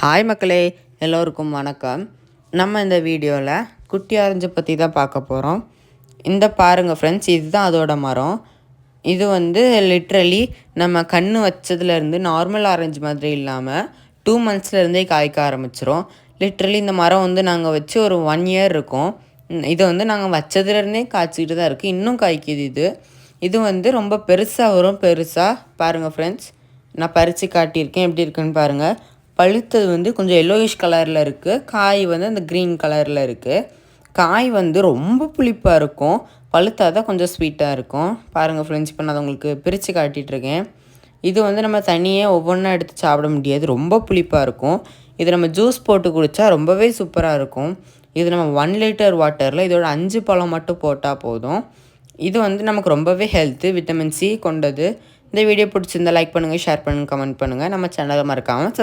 Hi மக்களே, எல்லோருக்கும் வணக்கம். நம்ம இந்த வீடியோவில் குட்டி ஆரஞ்சு பற்றி தான் பார்க்க போகிறோம். இந்த பாருங்கள் ஃப்ரெண்ட்ஸ், இதுதான் அதோட மரம். இது வந்து லிட்ரலி நம்ம கண் வச்சதுலேருந்து நார்மல் ஆரஞ்சு மாதிரி இல்லாமல் 2 மந்த்ஸ்லேருந்தே காய்க்க ஆரம்பிச்சிரும். லிட்ரலி இந்த மரம் வந்து நாங்கள் வச்சு ஒரு 1 இயர் இருக்கும். இது வந்து நாங்கள் வச்சதுலேருந்தே காய்ச்சிக்கிட்டு தான் இருக்குது. இன்னும் காய்க்குது இது. இது வந்து ரொம்ப பெருசாக வரும். பெருசாக பாருங்கள் ஃப்ரெண்ட்ஸ், நான் பறித்து காட்டியிருக்கேன். எப்படி இருக்குன்னு பாருங்கள். பழுத்தது வந்து கொஞ்சம் எல்லோயிஷ் கலரில் இருக்குது. காய் வந்து அந்த க்ரீன் கலரில் இருக்குது. காய் வந்து ரொம்ப புளிப்பாக இருக்கும். பழுத்தா தான் கொஞ்சம் ஸ்வீட்டாக இருக்கும். பாருங்கள் ஃப்ரெண்ட்ஸ், இப்போ நான் உங்களுக்கு பிரித்து காட்டிகிட்ருக்கேன். இது வந்து நம்ம தனியே ஒவ்வொன்றா எடுத்து சாப்பிட முடியாது, ரொம்ப புளிப்பாக இருக்கும். இது நம்ம ஜூஸ் போட்டு குடித்தா ரொம்பவே சூப்பராக இருக்கும். இது நம்ம 1 லிட்டர் வாட்டரில் இதோட 5 பழம் மட்டும் போட்டால் போதும். இது வந்து நமக்கு ரொம்பவே ஹெல்த்து, விட்டமின் சி கொண்டது. இந்த வீடியோ பிடிச்சிருந்தா லைக் பண்ணுங்கள், ஷேர் பண்ணுங்கள், கமெண்ட் பண்ணுங்கள். நம்ம சேனலை மறக்காமல்